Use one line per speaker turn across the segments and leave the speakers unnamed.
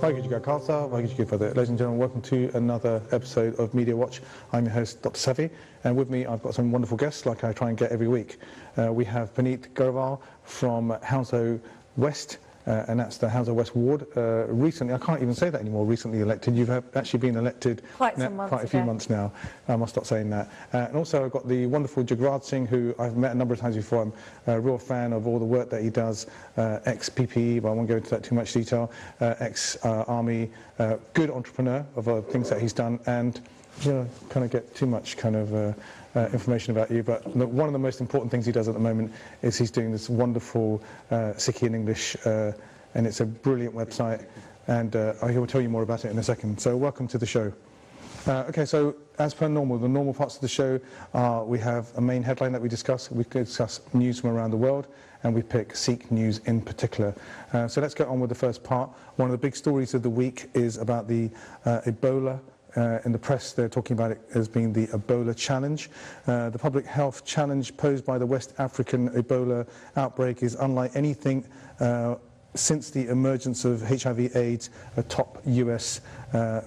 Waheguru Ji Ka Khalsa, Waheguru Ji Ki Fateh. Ladies and gentlemen, welcome to another episode of Media Watch. I'm your host, Dr. Safi, and with me I've got some wonderful guests like I try and get every week. We have Puneet Gorawal from Hounslow West, and that's the Hounslow West ward. Recently, I can't even say that anymore, recently elected. You've actually been elected
quite
a few months now. I must stop saying that. And also I've got the wonderful Jagraj Singh, who I've met a number of times before. I'm a real fan of all the work that he does, ex-PPE, but I won't go into that too much detail, ex-army, good entrepreneur of things that he's done, and kind of get too much kind of information about you, but one of the most important things he does at the moment is he's doing this wonderful Sikhi in English, and it's a brilliant website, and I will tell you more about it in a second. So welcome to the show. Okay, so as per normal, the normal parts of the show are we have a main headline that we discuss news from around the world, and we pick Sikh news in particular. So let's get on with the first part. One of the big stories of the week is about the Ebola. In the press, they're talking about it as being the Ebola challenge. The public health challenge posed by the West African Ebola outbreak is unlike anything since the emergence of HIV/AIDS, a top US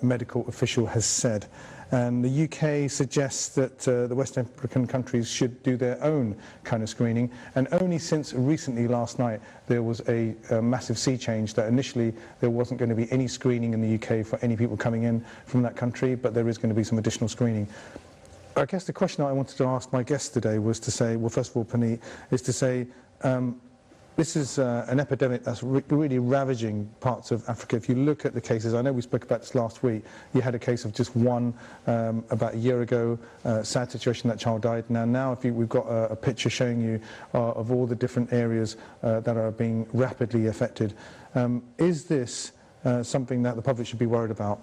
medical official has said. And the UK suggests that the West African countries should do their own kind of screening. And only since recently, last night, there was a massive sea change that initially there wasn't going to be any screening in the UK for any people coming in from that country, but there is going to be some additional screening. I guess the question I wanted to ask my guests today was to say, well, first of all, Puneet, is to say, this is an epidemic that's really ravaging parts of Africa. If you look at the cases, I know we spoke about this last week, you had a case of just one about a year ago, sad situation, that child died. Now we've got a picture showing you of all the different areas that are being rapidly affected. Is this something that the public should be worried about?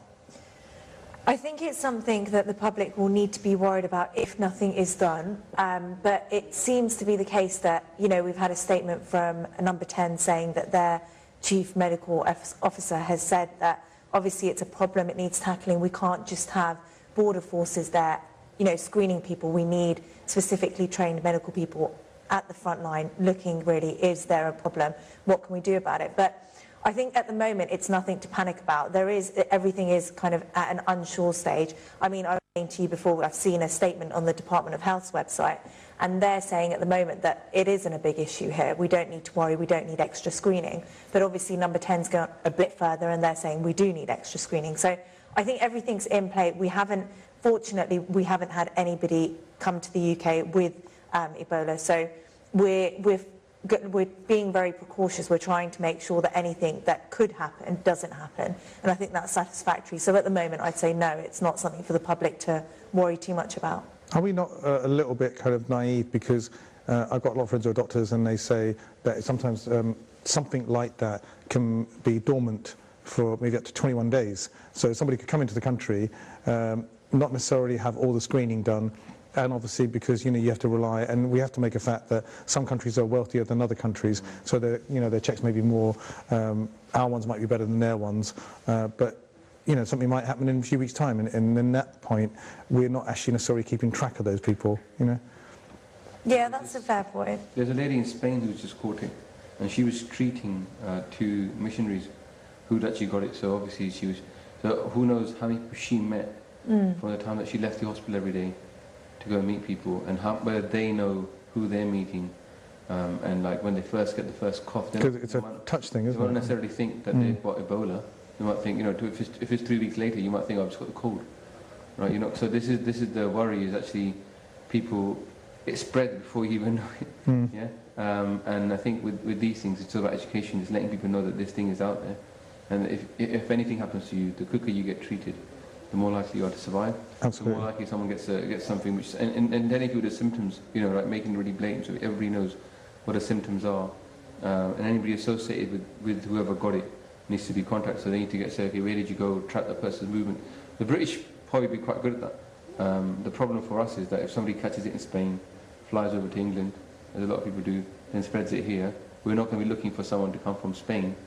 I think it's something that the public will need to be worried about if nothing is done, but it seems to be the case that, we've had a statement from Number 10 saying that their chief medical officer has said that obviously it's a problem, it needs tackling. We can't just have border forces there, screening people. We need specifically trained medical people at the front line looking really, is there a problem? What can we do about it? But I think at the moment it's nothing to panic about. Everything is kind of at an unsure stage. I mean, I was saying to you before, I've seen a statement on the Department of Health's website, and they're saying at the moment that it isn't a big issue here. We don't need to worry, we don't need extra screening. But obviously Number 10's gone a bit further, and they're saying we do need extra screening. So I think everything's in play. Fortunately, we haven't had anybody come to the UK with Ebola. So we're being very precautious. We're trying to make sure that anything that could happen doesn't happen, and I think that's satisfactory. So at the moment I'd say no, it's not something for the public to worry too much about.
Are we not a little bit kind of naive, because I've got a lot of friends who are doctors, and they say that sometimes something like that can be dormant for maybe up to 21 days. So somebody could come into the country, not necessarily have all the screening done, and obviously because you have to rely, and we have to make a fact that some countries are wealthier than other countries, so their checks may be more, our ones might be better than their ones, but something might happen in a few weeks' time, and in that point we're not actually necessarily keeping track of those people.
Yeah, that's a fair point.
There's a lady in Spain who's just caught it, and she was treating two missionaries who'd actually got it, so obviously so who knows how many people she met from the time that she left the hospital every day to go and meet people, and whether they know who they're meeting, and like when they first get the first cough,
because it's a touch thing, isn't it?
They won't necessarily think that they've got Ebola. They might think, if it's 3 weeks later, you might think, I've just got the cold, right? So this is the worry, is actually people, it spread before you even know it. Yeah. And I think with these things, it's all about education, it's letting people know that this thing is out there, and if anything happens to you, the quicker you get treated, the more likely you are to survive.
Absolutely.
The more likely someone gets something which, and then if you do the symptoms, like making it really blatant so everybody knows what the symptoms are, and anybody associated with whoever got it needs to be contacted, so they need to say, okay, where did you go, track that person's movement. The British probably be quite good at that. The problem for us is that if somebody catches it in Spain, flies over to England, as a lot of people do, then spreads it here, we're not going to be looking for someone to come from Spain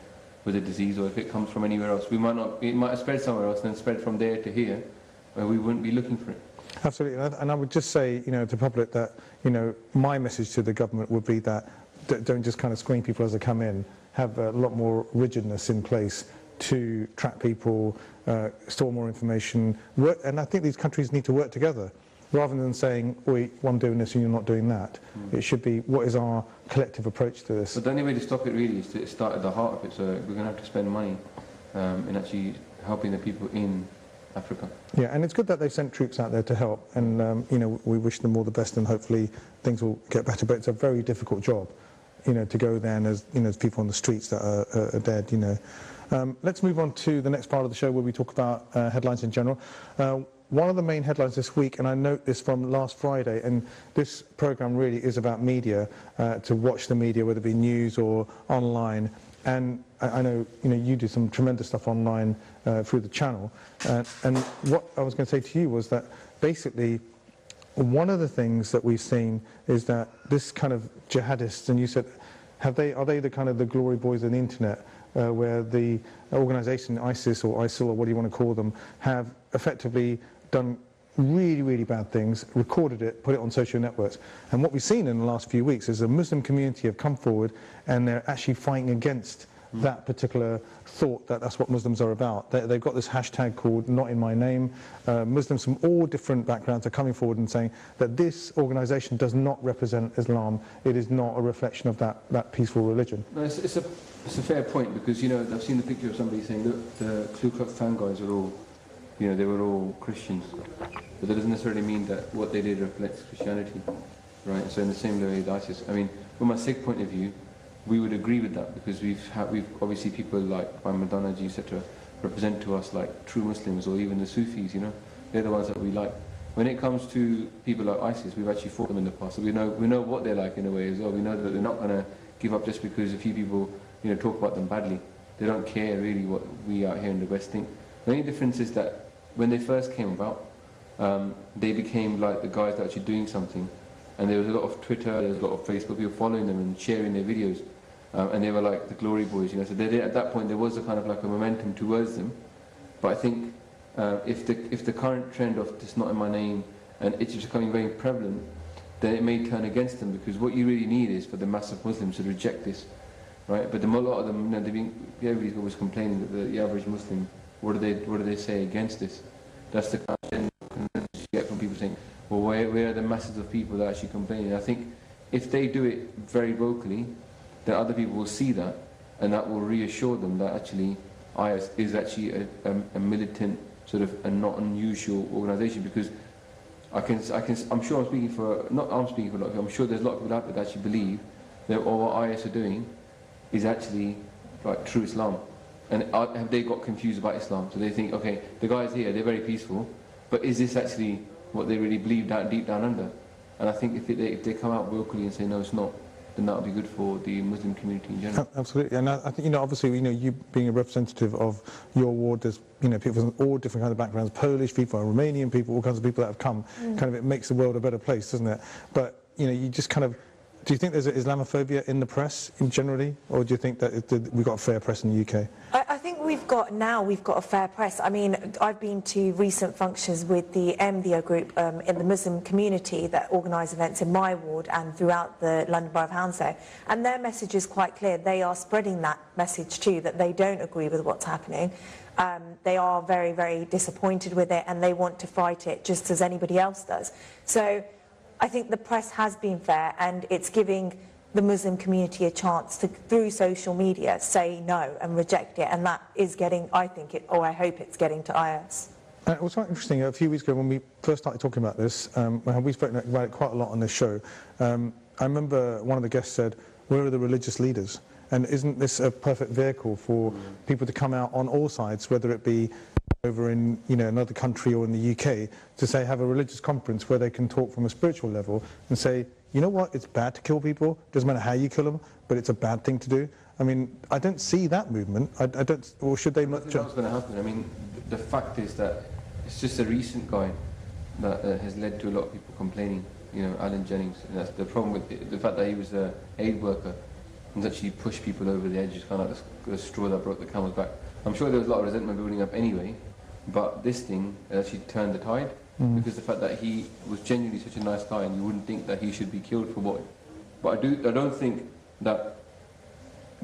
with a disease, or if it comes from anywhere else, it might have spread somewhere else and then spread from there to here, where we wouldn't be looking for it.
Absolutely, and I would just say, to the public that, my message to the government would be that don't just kind of screen people as they come in, have a lot more rigidness in place to track people, store more information, and I think these countries need to work together. Rather than saying, wait, I'm doing this and you're not doing that. It should be, what is our collective approach to this?
But the only way to stop it really is to start at the heart of it. So we're going to have to spend money in actually helping the people in Africa.
Yeah, and it's good that they've sent troops out there to help, and you know, we wish them all the best, and hopefully things will get better. But it's a very difficult job, you know, to go there, and there's, you know, there's people on the streets that are dead, you know. Let's move on to the next part of the show where we talk about headlines in general. One of the main headlines this week, and I note this from last Friday, and this programme really is about media, to watch the media, whether it be news or online. And I know, you know, you do some tremendous stuff online through the channel. And what I was going to say to you was that basically one of the things that we've seen is that this kind of jihadists, and you said, are they the kind of the glory boys of the internet, where the organisation ISIS or ISIL or what do you want to call them, have effectively done really, really bad things, recorded it, put it on social networks. And what we've seen in the last few weeks is the Muslim community have come forward and they're actually fighting against that particular thought that that's what Muslims are about. They've got this hashtag called Not In My Name. Muslims from all different backgrounds are coming forward and saying that this organisation does not represent Islam. It is not a reflection of that peaceful religion.
No, it's a fair point, because, you know, I've seen the picture of somebody saying, look, the Ku Klux Klan guys are all, you know, they were all Christians. But that doesn't necessarily mean that what they did reflects Christianity, right? So in the same way with ISIS, I mean, from a Sikh point of view, we would agree with that, because we've obviously people like Muhammad Danaji, etc., represent to us like true Muslims, or even the Sufis, you know, they're the ones that we like. When it comes to people like ISIS, we've actually fought them in the past, so we know what they're like in a way as well. We know that they're not going to give up just because a few people, you know, talk about them badly. They don't care really what we out here in the West think. The only difference is that when they first came about, they became like the guys that are actually doing something, and there was a lot of Twitter, there was a lot of Facebook people following them and sharing their videos. And they were like the glory boys, you know. So at that point there was a kind of like a momentum towards them. But I think if the current trend of this Not In My Name and it's becoming very prevalent, then it may turn against them, because what you really need is for the mass of Muslims to reject this, right? But a lot of them, you know, everybody's always complaining that the average Muslim, what do they say against this? That's the kind of consensus you get from people saying, well, where are the masses of people that are actually complaining? I think if they do it very vocally, then other people will see that, and that will reassure them that actually IS is actually a militant, sort of a not unusual organisation. Because I'm sure I'm speaking for, not I'm speaking for a lot of people, I'm sure there's a lot of people out there that actually believe that all what IS are doing is actually like true Islam. And have they got confused about Islam? So they think, okay, the guys here, they're very peaceful, but is this actually what they really believe deep down under? And I think if they come out vocally and say, no, it's not, then that would be good for the Muslim community in general.
Absolutely, and I think, you know, obviously, you know, you being a representative of your ward, there's, you know, people from all different kinds of backgrounds, Polish people, Romanian people, all kinds of people that have come. Kind of, it makes the world a better place, doesn't it? But, you know, you just kind of, do you think there's Islamophobia in the press in generally, or do you think that we've got a fair press in the UK?
I think we've got a fair press. I mean, I've been to recent functions with the MDO group in the Muslim community that organise events in my ward and throughout the London Borough of Hounslow, and their message is quite clear. They are spreading that message too, that they don't agree with what's happening. They are very, very disappointed with it, and they want to fight it just as anybody else does. So I think the press has been fair, and it's giving the Muslim community a chance to, through social media, say no and reject it, and that is getting, I hope it's getting to IS.
It was quite interesting, a few weeks ago when we first started talking about this, we've spoken about it quite a lot on this show. I remember one of the guests said, where are the religious leaders? And isn't this a perfect vehicle for people to come out on all sides, whether it be over in, you know, another country or in the UK, to say have a religious conference where they can talk from a spiritual level and say, you know what, it's bad to kill people, doesn't matter how you kill them, but it's a bad thing to do. I mean, I don't see that movement. I don't, or should they?
I think that's going to happen. I mean, the fact is that it's just a recent guy that has led to a lot of people complaining. You know, Alan Jennings. And that's the problem with the fact that he was an aid worker and actually pushed people over the edge. It's kind of like the straw that broke the camel's back. I'm sure there was a lot of resentment building up anyway, but this thing actually turned the tide, because the fact that he was genuinely such a nice guy, and you wouldn't think that he should be killed for what. But I don't think that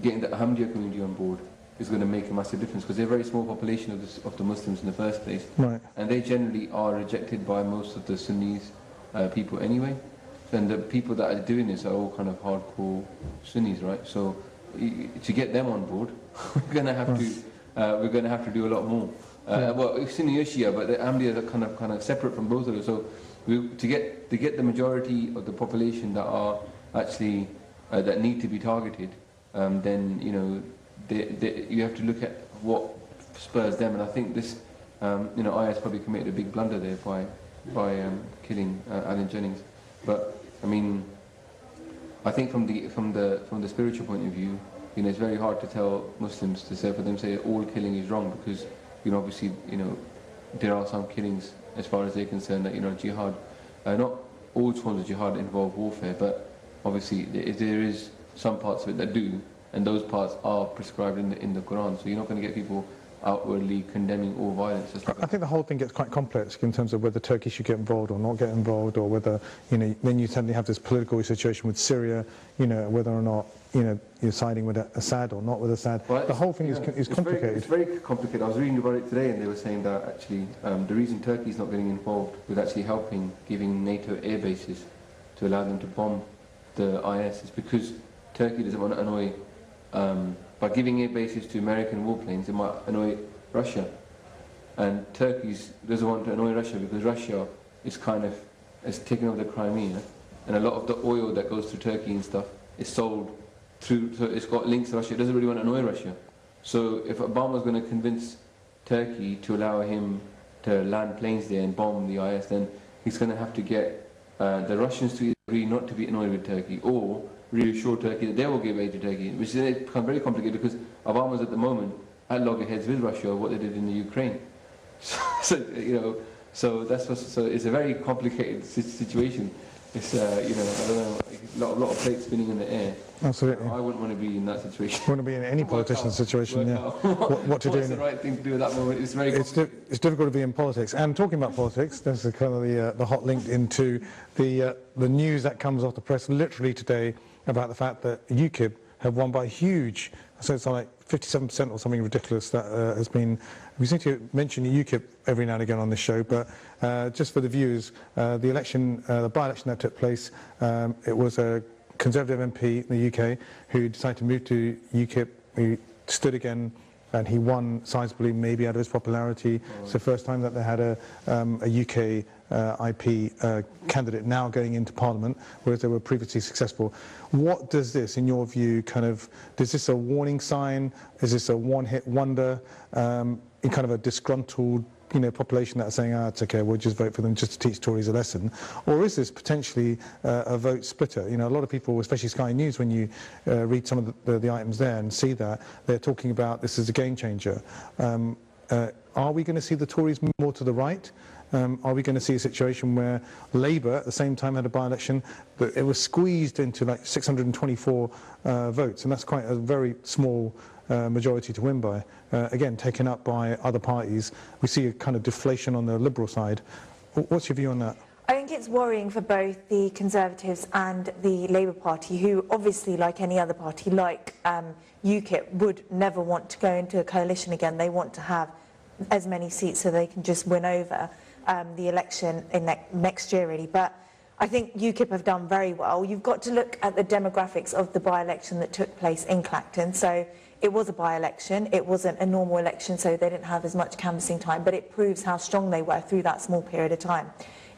getting the Ahmadiyya community on board is going to make a massive difference, because they're a very small population of the Muslims in the first place,
Right.
and they generally are rejected by most of the Sunnis people anyway. And the people that are doing this are all kind of hardcore Sunnis, right? So to get them on board, we're going to have to do a lot more. Well, Sunni or Shia, but the Ahmadiyya are kind of separate from both of them. So to get the majority of the population that are actually that need to be targeted, then you have to look at what spurs them. And I think this, IS probably committed a big blunder there by killing Alan Jennings. But I mean, I think from the spiritual point of view, it's very hard to tell Muslims for them to say all killing is wrong, because obviously there are some killings as far as they're concerned that jihad. Not all forms of jihad involve warfare, but obviously there is some parts of it that do, and those parts are prescribed in the Quran. So you're not going to get people outwardly condemning all violence.
I think the whole thing gets quite complex in terms of whether Turkey should get involved or not get involved, or whether, then you suddenly have this political situation with Syria, whether or not, you're siding with Assad or not with Assad.
Well,
the whole thing is complicated.
It's very complicated. I was reading about it today, and they were saying that actually the reason Turkey is not getting involved with actually giving NATO air bases to allow them to bomb the IS is because Turkey doesn't want to annoy, by giving air bases to American warplanes, it might annoy Russia. And Turkey doesn't want to annoy Russia because Russia is taken over the Crimea, and a lot of the oil that goes to Turkey and stuff is sold through, so it's got links to Russia. It doesn't really want to annoy Russia. So if Obama's going to convince Turkey to allow him to land planes there and bomb the IS, then he's going to have to get the Russians to agree not to be annoyed with Turkey, or reassure Turkey that they will give aid to Turkey, which is become very complicated because Obama's at the moment at loggerheads with Russia what they did in the Ukraine. So it's a very complicated situation. It's I don't know, a lot of plates spinning in the air.
Absolutely.
I wouldn't want to be in that situation.
Want to be in any politician's situation, yeah. What to do?
What's the right thing to do at that moment? It's very complicated.
It's difficult to be in politics. And talking about politics, there's kind of the hot link into the news that comes off the press literally today about the fact that UKIP have won by a huge, so it's like 57% or something ridiculous that has been. We seem to mention UKIP every now and again on this show, but just for the viewers, the election, the by-election that took place, it was a Conservative MP in the UK who decided to move to UKIP, who stood again, and he won sizably, maybe out of his popularity. It's the first time that they had a UK IP candidate now going into Parliament, whereas they were previously successful. What does this, in your view, is this a warning sign? Is this a one-hit wonder in kind of a disgruntled population that are saying, it's okay, we'll just vote for them just to teach Tories a lesson? Or is this potentially a vote splitter? A lot of people, especially Sky News, when you read some of the items there and see that, they're talking about this as a game changer. Are we going to see the Tories move more to the right? Are we going to see a situation where Labour at the same time had a by-election, but it was squeezed into like 624 votes, and that's quite a very small majority to win by, again taken up by other parties. We see a kind of deflation on the Liberal side. What's your view on that?
I think it's worrying for both the Conservatives and the Labour Party, who obviously, like any other party, like UKIP, would never want to go into a coalition again. They want to have as many seats so they can just win over the election in next year, really. But I think UKIP have done very well. You've got to look at the demographics of the by-election that took place in Clacton. So it was a by-election. It wasn't a normal election, so they didn't have as much canvassing time, but it proves how strong they were through that small period of time.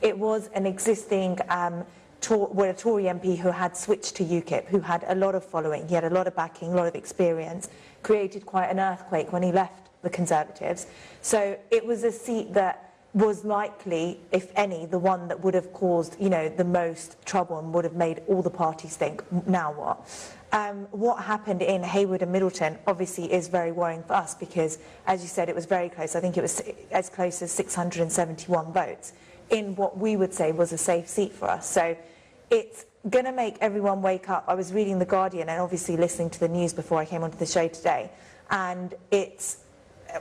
It was an existing a Tory MP who had switched to UKIP, who had a lot of following. He had a lot of backing, a lot of experience, created quite an earthquake when he left the Conservatives. So it was a seat that was likely, if any, the one that would have caused, the most trouble and would have made all the parties think, now what? What happened in Haywood and Middleton obviously is very worrying for us because, as you said, it was very close. I think it was as close as 671 votes in what we would say was a safe seat for us. So it's going to make everyone wake up. I was reading The Guardian and obviously listening to the news before I came onto the show today, and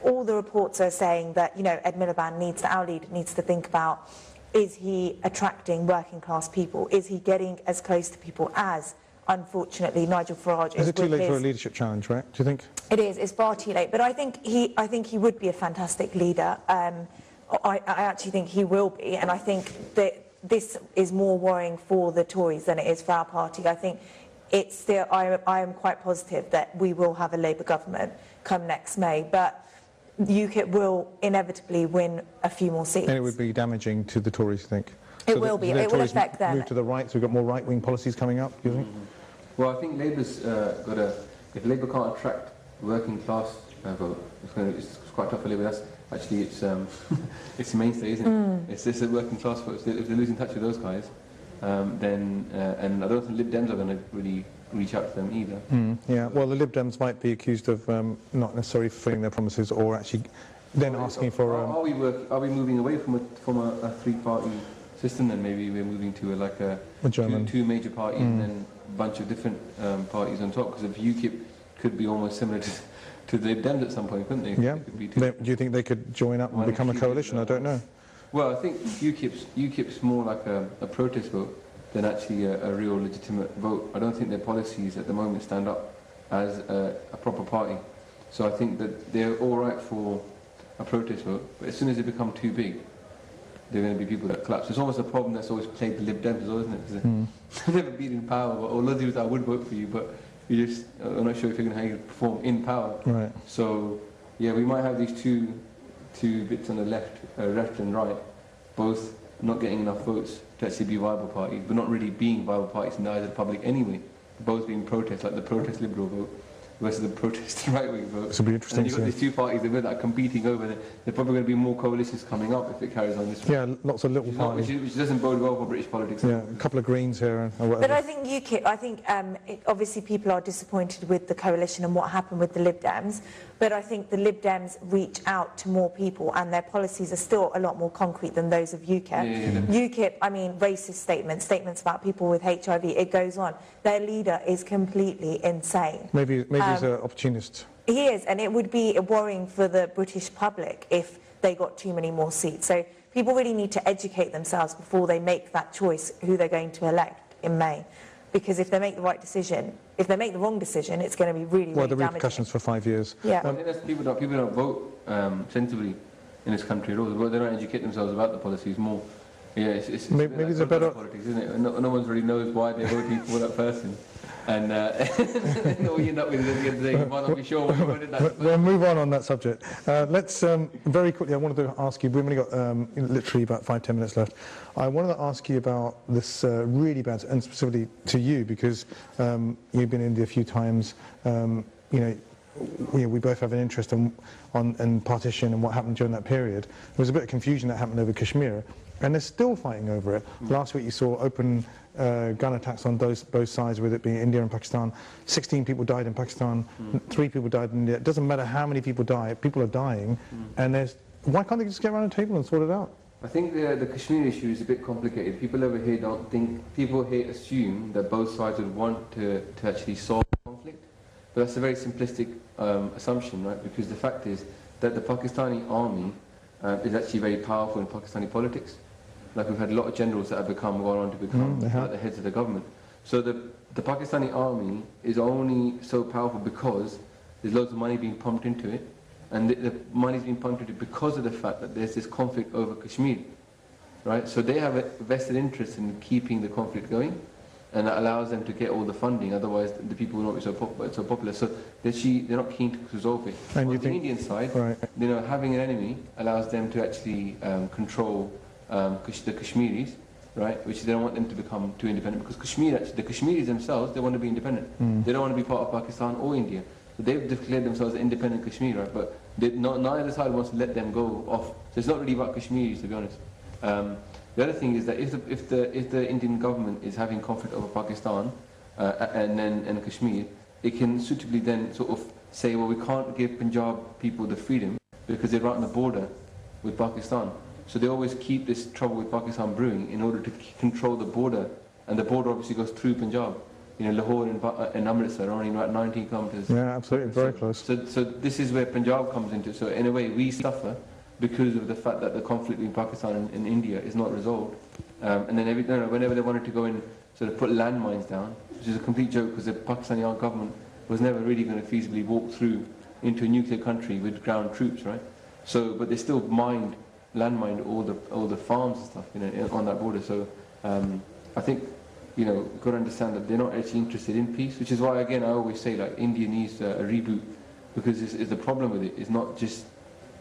all the reports are saying that, Ed Miliband our leader needs to think about, is he attracting working class people? Is he getting as close to people as, unfortunately, Nigel Farage is?
Is it too late for a leadership challenge, right? Do you think?
It is. It's far too late. But I think he would be a fantastic leader. I actually think he will be, and I think that this is more worrying for the Tories than it is for our party. I think it's still. I am quite positive that we will have a Labour government come next May, but UKIP will inevitably win a few more seats.
And it would be damaging to the Tories, I think.
It will be. It will affect them.
Move to the right, so we've got more right-wing policies coming up, do you think?
Well, I think Labour's got a... If Labour can't attract working class vote, it's quite tough for Labour. That's actually it's the mainstay, isn't it? It's just a working class vote. If they're losing touch with those guys, then and I don't think Lib Dems are going to really reach out to them either.
Yeah, well, the Lib Dems might be accused of not necessarily fulfilling their promises, or actually then asking for...
Are we moving away from a three-party system? Then maybe we're moving to
A German.
two major parties and then a bunch of different parties on top. Because if UKIP could be almost similar to the Lib Dems at some point, couldn't they?
Yeah. Do you think they could join up and become a coalition? I don't know.
Well, I think UKIP's more like a protest vote than actually a real legitimate vote. I don't think their policies at the moment stand up as a proper party. So I think that they're all right for a protest vote, but as soon as they become too big, there are going to be people that collapse. It's almost a problem that's always plagued the Lib Dems, isn't it? Because they've never been in power. Or loads of people that would vote for you, but you just I'm not sure if you're going to perform in power.
Right.
So yeah, we might have these two bits on the left and right, both not getting enough votes to actually be viable parties, but not really being viable parties in the eyes of the public anyway. Both being protests, like the protest Liberal vote versus the protest right-wing vote.
This will be interesting.
And you've got these two parties that are competing over. There are probably going to be more coalitions coming up if it carries on this way.
Yeah, lots of little parties.
Which doesn't bode well for British politics.
Yeah, a couple of Greens here or whatever.
But I think UKIP, obviously people are disappointed with the coalition and what happened with the Lib Dems, but I think the Lib Dems reach out to more people and their policies are still a lot more concrete than those of UKIP.
Yeah.
UKIP, racist statements about people with HIV, it goes on. Their leader is completely insane.
Maybe he's an opportunist.
He is, and it would be worrying for the British public if they got too many more seats. So people really need to educate themselves before they make that choice who they're going to elect in May. Because if they make the right decision, if they make the wrong decision, it's going to be really,
well,
really
the
damaging.
repercussions for 5 years.
Yeah.
I think that's people don't vote sensibly in this country at all. They don't educate themselves about the policies more. Yeah, it's
maybe there's a better
politics, isn't it? No one really knows why they're voting for that person. And no, you're not with it the other day. You might not be sure what you voted that.
We'll move on that subject. Let's very quickly. I wanted to ask you. We've only got literally about 5-10 minutes left. I wanted to ask you about this really bad, and specifically to you, because you've been in India a few times. We both have an interest in partition and what happened during that period. There was a bit of confusion that happened over Kashmir, and they're still fighting over it. Last week you saw open gun attacks on both sides, with it being India and Pakistan. 16 people died in Pakistan, 3 people died in India. It doesn't matter how many people die, people are dying, and why can't they just get around a table and sort it out?
I think the Kashmir issue is a bit complicated. People over here people here assume that both sides would want to actually solve the conflict. But that's a very simplistic assumption, right? Because the fact is that the Pakistani army is actually very powerful in Pakistani politics. Like, we've had a lot of generals that have gone on to become the heads of the government. So the Pakistani army is only so powerful because there's loads of money being pumped into it, and the money's being pumped into it because of the fact that there's this conflict over Kashmir, right? So they have a vested interest in keeping the conflict going, and that allows them to get all the funding. Otherwise, the people will not be so popular. So they're not keen to resolve it.
And
on
you
the
think,
Indian side,
right,
having an enemy allows them to actually control the Kashmiris, right? Which they don't want them to become too independent, because the Kashmiris themselves, they want to be independent. They don't want to be part of Pakistan or India. So they've declared themselves an independent Kashmir, right? But neither side wants to let them go off. So it's not really about Kashmiris, to be honest. The other thing is that if the Indian government is having conflict over Pakistan and Kashmir, it can suitably then sort of say, well, we can't give Punjab people the freedom because they're right on the border with Pakistan. So they always keep this trouble with Pakistan brewing in order to control the border, and the border obviously goes through Punjab. Lahore and Amritsar are only about 19 kilometres.
Yeah, absolutely, very close.
So this is where Punjab comes into. So in a way, we suffer because of the fact that the conflict between Pakistan and India is not resolved. And then whenever they wanted to go and sort of put landmines down, which is a complete joke, because the Pakistani government was never really going to feasibly walk through into a nuclear country with ground troops, right? So, but they still landmined all the farms and stuff, you know, on that border. So, I think, you know, you've got to understand that they're not actually interested in peace, which is why, again, I always say, like, India needs a reboot, because it's the problem with it is not just,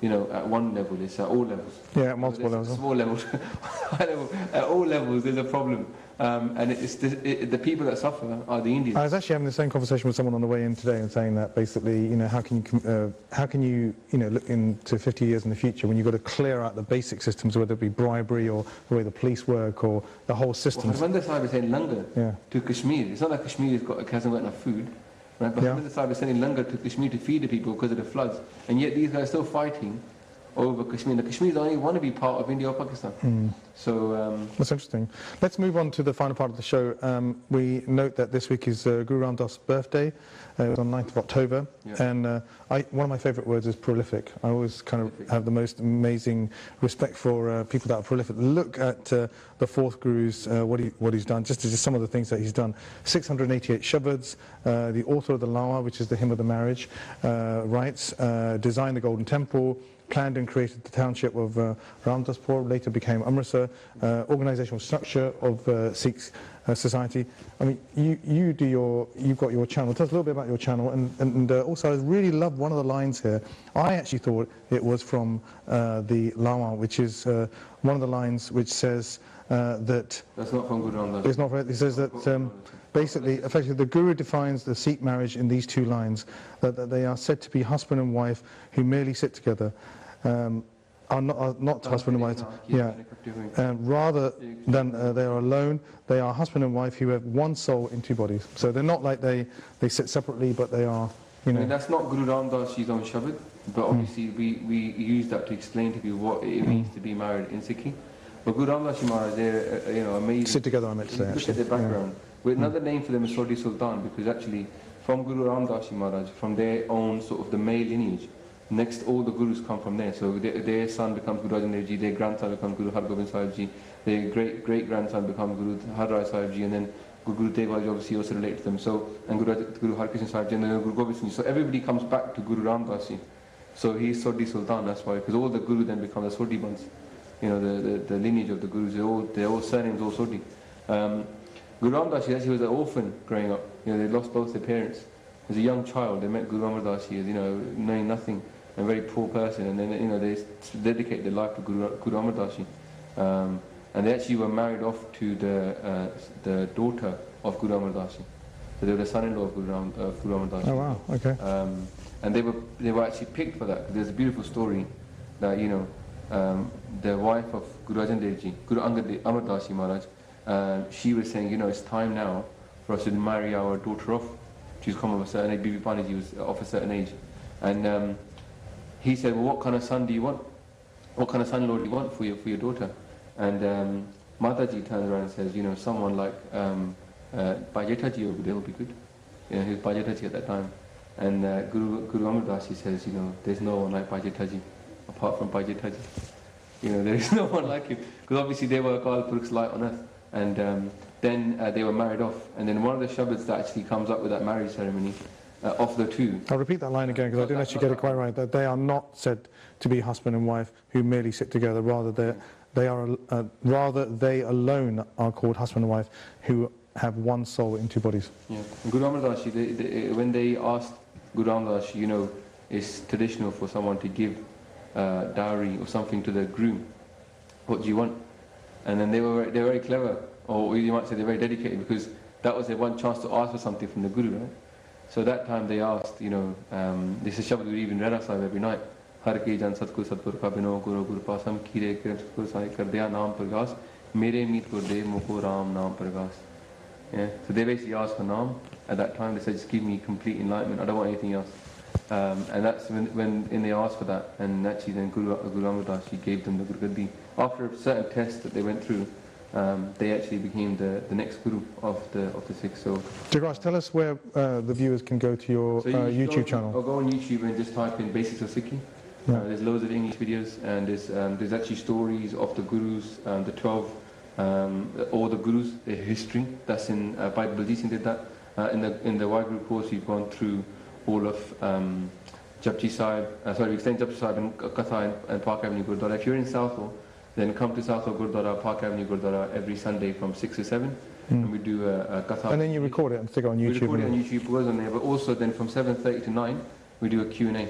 you know, at one level, it's at all levels.
Yeah, at multiple levels.
Small levels, high level, at all levels there's a problem. And it's the people that suffer are the Indians.
I was actually having the same conversation with someone on the way in today and saying that basically, you know, how can you, you know, look into 50 years in the future when you've got to clear out the basic systems, whether it be bribery or the way the police work or the whole system.
Well, Harminder Sahib is sending langar to Kashmir. It's not like Kashmir hasn't got enough food, right? But Harminder Sahib is sending langar to Kashmir to feed the people because of the floods, and yet these guys are still fighting over Kashmir. Now, Kashmir only want to be part of India or Pakistan. So
that's interesting. Let's move on to the final part of the show. We note that this week is Guru Ram Das' birthday. It was on 9th of October. Yeah. And one of my favourite words is prolific. I always kind of have the most amazing respect for people that are prolific. Look at the fourth Guru's, what he's done, just some of the things that he's done. 688 shabads, the author of the Lawa, which is the hymn of the marriage, writes, designed the Golden Temple, planned and created the township of Ramdaspur, later became Amritsar, organisational structure of Sikh society. I mean, you've got your channel. Tell us a little bit about your channel, and also I really loved one of the lines here. I actually thought it was from the Lawa, which is one of the lines which says that...
That's not from Guru Ram Das.
It's not right. It says that basically, effectively, the Guru defines the Sikh marriage in these two lines, that they are said to be husband and wife who merely sit together. Are not husband and wife, rather than they are alone, they are husband and wife who have one soul in two bodies. So they're not like they sit separately, but they are, you know.
I mean, that's not Guru Ram Das' own shabad, but obviously we use that to explain to people what it means to be married in Sikhi. But Guru Ram Das Maharaj, they're you know, amazing.
Sit together, I meant to say.
Look at their background. With another name for them is Sodhi Sultan, because actually from Guru Ram Das Maharaj, from their own sort of the male lineage, next all the Gurus come from there. So their son becomes Guru Arjan Dev Ji, their grandson becomes Guru Har Gobind Sahib Ji, their great-grandson becomes Guru Har Rai Sahib Ji, and then Guru Tegh Bahadur obviously also related to them. So, and Guru Har Krishna Sahib Ji, and then Guru Gobind Singh Ji. So everybody comes back to Guru Ram Das Ji. So he's Sodhi Sultan, that's why, because all the Guru then become the Sodhi ones. You know, the lineage of the Gurus, their all surnames all Sodhi. Guru Ram Das Ji actually was an orphan growing up. You know, they lost both their parents. As a young child, they met Guru Amar Das Ji, you know, knowing nothing, a very poor person, and then, you know, they dedicated their life to Guru Amar Das Ji. And they actually were married off to the daughter of Guru Amar Das Ji. So they were the son-in-law of Guru Amar Das Ji.
Oh wow, okay.
And they were actually picked for that. There's a beautiful story that, you know, the wife of Guru Arjan Dev Ji, Guru Angad Amar Das Ji Maharaj, she was saying, you know, it's time now for us to marry our daughter off. She's come of a certain age, Bibi Pani Ji was of a certain age. And he said, well, what kind of son do you want? What kind of son-in-law do you want for your daughter? And Mataji turns around and says, you know, someone like Bajetaji over there will be good. You know, he was Bajetaji at that time. And Guru Amar Das Ji says, you know, there's no one like Bajetaji apart from Bajetaji. You know, there is no one like him. Because obviously they were Akal Purkh's light on earth. And then they were married off. And then one of the shabads that actually comes up with that marriage ceremony of the two.
I'll repeat that line again because I didn't actually get it quite right. That they are not said to be husband and wife who merely sit together. Rather, they alone are called husband and wife who have one soul in two bodies.
Yeah. And Guru Amar Das Ji, when they asked Guru Amar Das Ji, you know, it's traditional for someone to give dowry or something to the groom. What do you want? And then they're very clever, or you might say they're very dedicated, because that was their one chance to ask for something from the Guru, right? So that time they asked, you know, this is Shabad we even read outside every night. Har ki jan satkur satpur ka bino guru guru pasam kire kiran satkur sai kar diya naam pragas mere meet kur de mukho ram naam pragas. Yeah. So they basically asked for naam. At that time they said, just give me complete enlightenment. I don't want anything else. And that's when they asked for that. And actually then Guru Amar Das Ji gave them the Guru Gaddi. After a certain test that they went through, they actually became the next Guru of the Sikhs. So,
Jagraj, tell us where the viewers can go to your YouTube channel.
I'll go on YouTube and just type in Basics of Sikhi.
Yeah.
There's loads of English videos, and there's actually stories of the Gurus, the 12, all the Gurus, their history. That's in Bible. Baljeet Singh did that. In the Waheguru course, we've gone through all of Japji Sahib, we extend Japji Sahib and Katha and Park Avenue Gurdwara. If you're in Southall, then come to Southall Gurdwara, Park Avenue Gurdwara every Sunday from 6 to 7. And we do a Katha.
And then you record it and stick it on YouTube.
We record it on YouTube, goes on there, but also then from 7:30 to 9, we do a Q&A.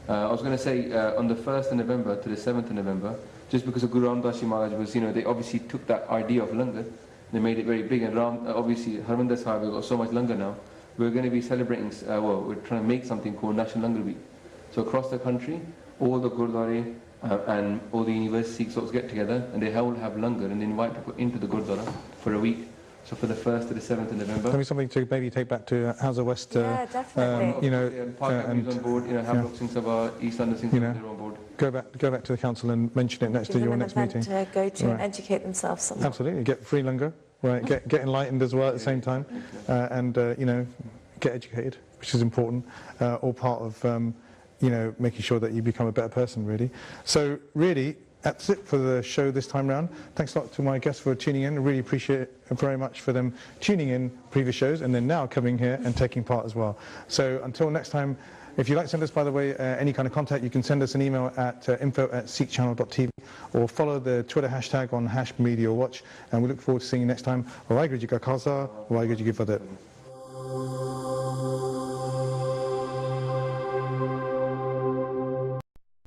I was going to say, on the 1st of November to the 7th of November, just because of Guru Ramdas Ji Maharaj was, they obviously took that idea of langar, they made it very big, and obviously Harmandir Sahib has got so much langar now, we're going to be celebrating, we're trying to make something called National Langar Week. So across the country, all the Gurdwara and all the university sorts get together, and they all have langar, and they invite people into the Gurdwara for a week. So for the 1st to the 7th of November.
Maybe something to maybe take back to Hausa West.
Yeah, definitely.
Park Avenue's on board, Hamlock Singh Sabha, East London Singh Sabha, they're on board.
Go back to the council and mention it next to your next meeting.
To go to and educate themselves somehow.
Absolutely, get free langar, right? Get enlightened as well at the same time, and get educated, which is important. All part of making sure that you become a better person, really. So really, that's it for the show this time round. Thanks a lot to my guests for tuning in. I really appreciate it very much for them tuning in previous shows and then now coming here and taking part as well. So until next time, if you'd like to send us, by the way, any kind of contact, you can send us an email at info@seekchannel.tv or follow the Twitter hashtag on #MediaWatch. And we look forward to seeing you next time. Waheguru Ji Ka Khalsa, Waheguru Ji Ki Fateh.